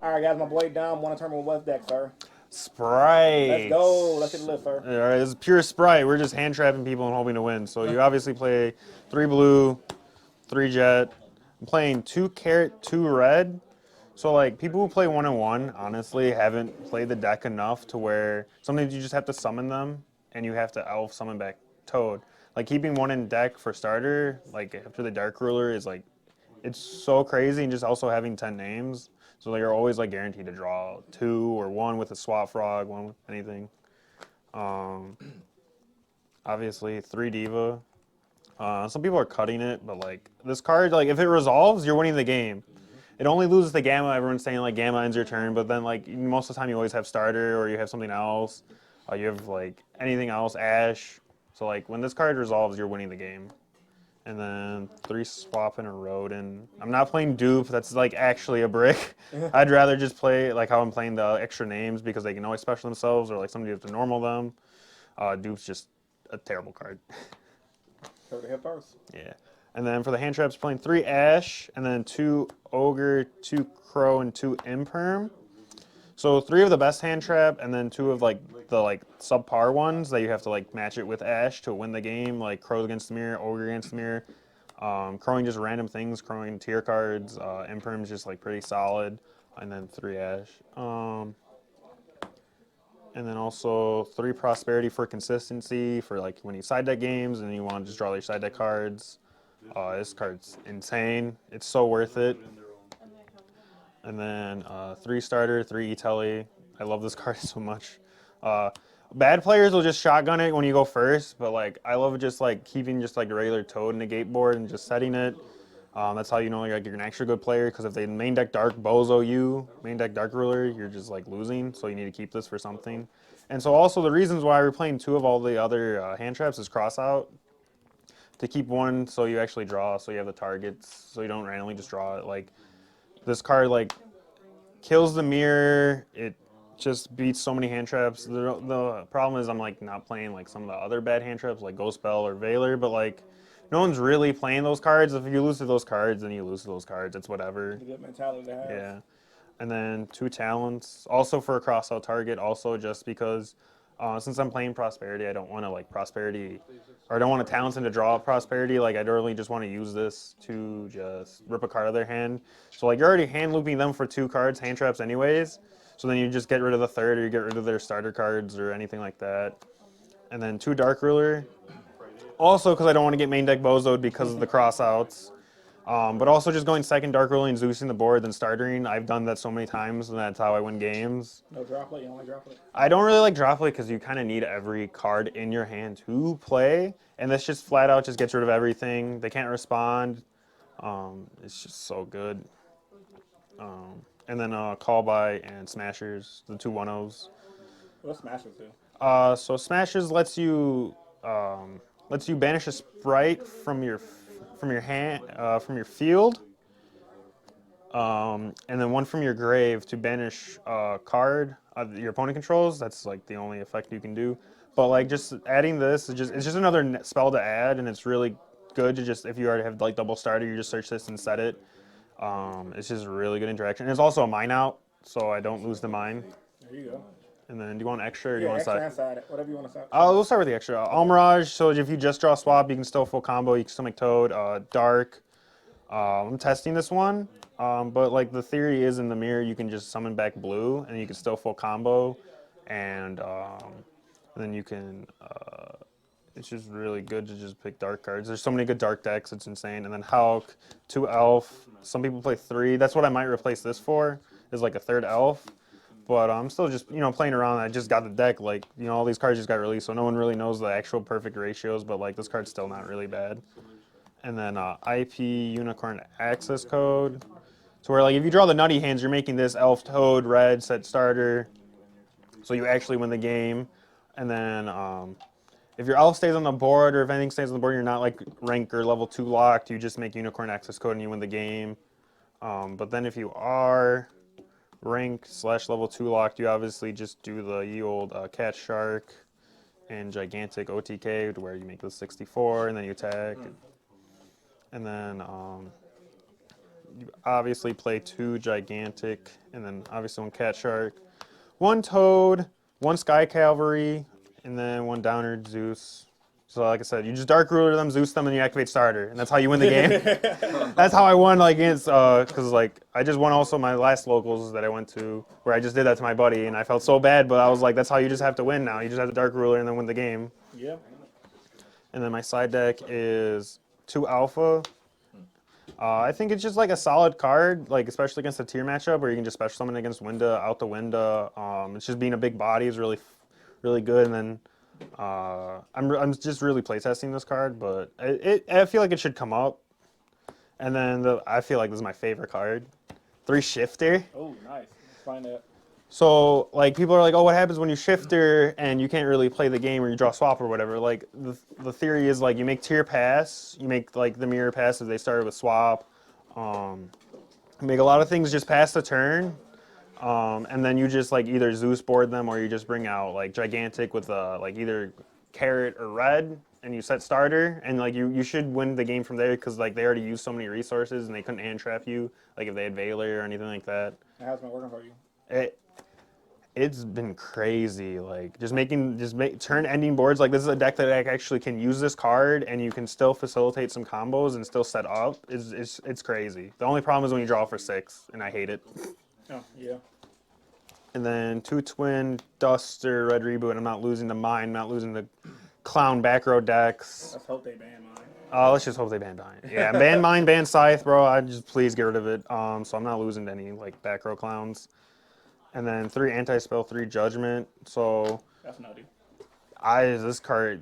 All right, guys, my blade down. Want to turn with West deck, sir. Spright. Let's go. Let's hit the list, sir. All right, this is pure Spright. We're just hand trapping people and hoping to win. So you obviously play 3 blue, 3 jet. I'm playing 2 carrot, 2 red. So like people who play 1 and 1, honestly, haven't played the deck enough to where sometimes you just have to summon them and you have to elf summon back Toad. Like keeping 1 in deck for starter, like after the Dark Ruler is like, it's so crazy, and just also having 10 names. So like, you're always like guaranteed to draw 2 or 1 with a swap frog, 1 with anything. Obviously 3 diva. Some people are cutting it, but like this card, like if it resolves, you're winning the game. It only loses the gamma. Everyone's saying like gamma ends your turn, but then like most of the time you always have starter or you have something else. You have like anything else, ash. So like when this card resolves, you're winning the game. And then 3 swap and a road, and I'm not playing dupe. That's like actually a brick. I'd rather just play like how I'm playing the extra names because they can always special themselves or like somebody have to normal them. Dupe's just a terrible card. Go to hit first. Yeah. And then for the hand traps, playing 3 ash, and then 2 ogre, 2 crow, and 2 imperm. So 3 of the best hand trap, and then 2 of like the like subpar ones that you have to like match it with ash to win the game. Like crows against the mirror, ogre against the mirror. Crowing just random things, crowing tier cards. Imperm's just like pretty solid, and then 3 ash. And then also 3 prosperity for consistency for like when you side deck games and you want to just draw your side deck cards. This card's insane. It's so worth it. And then 3 starter, 3 e-telly. I love this card so much. Bad players will just shotgun it when you go first, but like I love just like keeping just like a regular Toad in the gate board and just setting it. That's how you know you're an extra good player, because if they main deck Dark Bozo you, main deck Dark Ruler, you're just like losing, so you need to keep this for something. And so also the reasons why we're playing 2 of all the other hand traps is cross out. To keep 1 so you actually draw, so you have the targets, so you don't randomly just draw it. Like this card like kills the mirror, it just beats so many hand traps. The problem is I'm like not playing like some of the other bad hand traps like Ghost Bell or Veiler, but like no one's really playing those cards. If you lose to those cards, then you lose to those cards. It's whatever. It's a good mentality to have. Yeah. And then 2 talents, also for a cross-out target, also just because since I'm playing Prosperity, I don't want to like Prosperity, or I don't want to talents into draw Prosperity. Like I really just want to use this to just rip a card out of their hand. So like you're already hand looping them for 2 cards, hand traps anyways. So then you just get rid of the third, or you get rid of their starter cards or anything like that. And then 2 Dark Ruler. Also because I don't want to get main deck Bozoed because of the cross-outs. But also just going second Dark Ruler and Zeusing the board, then startering. I've done that so many times, and that's how I win games. No droplet? You don't like droplet? I don't really like droplet because you kind of need every card in your hand to play, and this just flat out just gets rid of everything. They can't respond. It's just so good. And then Call By and Smashers, the 2 1-0s. What's Smashers do? So Smashers lets you banish a Spright from your hand from your field, and then 1 from your grave to banish a card your opponent controls. That's like the only effect you can do. But like just adding this is it's just another spell to add, and it's really good to just, if you already have like double starter, you just search this and set it. It's just really good interaction. And it's also a mine out, so I don't lose the mine. There you go. And then do you want extra, or do you Yeah, want extra side? and side. Whatever you want to side. We'll start with the extra. Almirage, so if you just draw swap, you can still full combo. You can still make Toad. Dark. I'm testing this one, but like the theory is in the mirror, you can just summon back blue, and you can still full combo, and then you can. It's just really good to just pick dark cards. There's so many good dark decks, it's insane. And then Hulk, 2 elf. Some people play 3. That's what I might replace this for, is like a 3rd elf. But I'm still just, playing around. I just got the deck, like, all these cards just got released, so no one really knows the actual perfect ratios, but like this card's still not really bad. And then IP Unicorn Access Code. So where like if you draw the nutty hands, you're making this elf, toad, red, set starter, so you actually win the game. And then if your elf stays on the board, or if anything stays on the board, you're not like rank or level 2 locked, you just make Unicorn Access Code and you win the game. But then if you are rank/level 2 locked, you obviously just do the ye old Cat Shark and Gigantic OTK, where you make the 64 and then you attack. And then you obviously play 2 Gigantic, and then obviously 1 Cat Shark, 1 Toad, 1 Sky Cavalry, and then 1 Downer Zeus. So like I said, you just Dark Ruler them, Zeus them, and you activate starter, and that's how you win the game. That's how I won, like, against, because, like, I just won also my last locals that I went to, where I just did that to my buddy, and I felt so bad, but I was like, that's how you just have to win now. You just have to Dark Ruler and then win the game. Yeah. And then my side deck is 2 Alpha. I think it's just like a solid card, like especially against a tier matchup where you can just special summon against Winda, out the Winda. It's just being a big body is really, really good. And then I'm just really playtesting this card, but I feel like it should come up. And then I feel like this is my favorite card, 3 Shifter. Oh, nice. Let's find that. So, like, people are like, oh, what happens when you Shifter and you can't really play the game or you draw swap or whatever? Like, the theory is, like, you make tier pass, you make, like, the mirror passes, they started with swap. You make a lot of things just pass the turn, and then you just, like, either Zeus board them or you just bring out, like, Gigantic with, like, either carrot or red, and you set starter, and, like, you should win the game from there because, like, they already used so many resources and they couldn't hand trap you, like, if they had Valor or anything like that. How's it been working for you? It's been crazy, like just turn ending boards. Like this is a deck that actually can use this card, and you can still facilitate some combos and still set up. It's crazy. The only problem is when you draw for 6, and I hate it. Oh, yeah. And then 2 Twin Duster Red Reboot. I'm not losing the Mine, I'm not losing the Clown back row decks. Let's hope they ban mine. Let's just hope they ban Mine. Yeah, ban Mine, ban Scythe, bro. I just please get rid of it. So I'm not losing to any like back row clowns. And then 3 Anti-Spell, 3 Judgment. So That's nutty.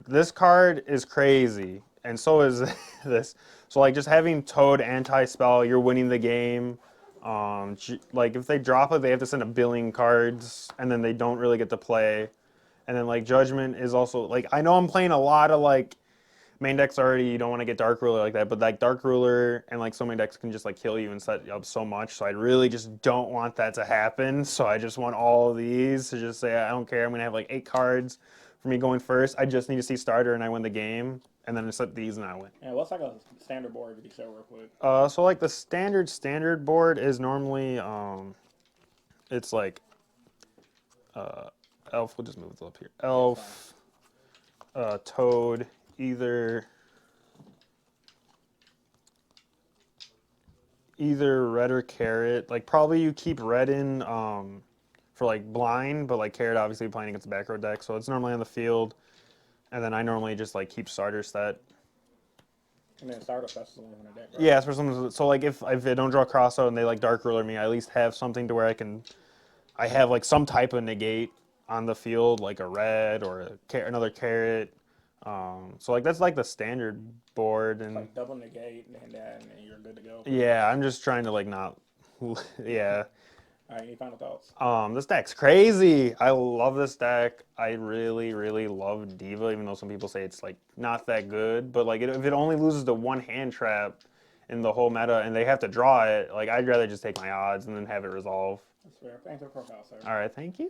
this card is crazy, and so is this. So like just having Toad Anti-Spell, you're winning the game. Like if they drop it, they have to send a billion cards, and then they don't really get to play. And then like Judgment is also like I know I'm playing a lot of like main decks already, you don't want to get Dark Ruler like that, but like Dark Ruler and like so many decks can just like kill you and set you up so much, so I really just don't want that to happen. So I just want all of these to just say I don't care, I'm gonna have like 8 cards for me going first. I just need to see starter and I win the game, and then I set these and I win. Yeah, what's like a standard board if you show real quick? So like the standard board is normally it's like Elf, we'll just move it up here. Elf, Toad, either red or carrot. Like probably you keep red in for like blind, but like carrot obviously playing against the back row deck, so it's normally on the field. And then I normally just like keep starter set. And then starter specials only in a deck, right? Yeah, it's for some. So like if I don't draw cross out and they like Dark Ruler me, I at least have something to where I have like some type of negate on the field, like a red or another carrot. So like that's like the standard board, and Like double negate and then you're good to go. yeah, I'm just trying to like not, yeah. All right, any final thoughts? This deck's crazy. I love this deck. I really, really love Diva, even though some people say it's like not that good. But like if it only loses to 1 hand trap in the whole meta, and they have to draw it, like I'd rather just take my odds and then have it resolve. That's fair. Thanks for the profile, sir. All right, thank you.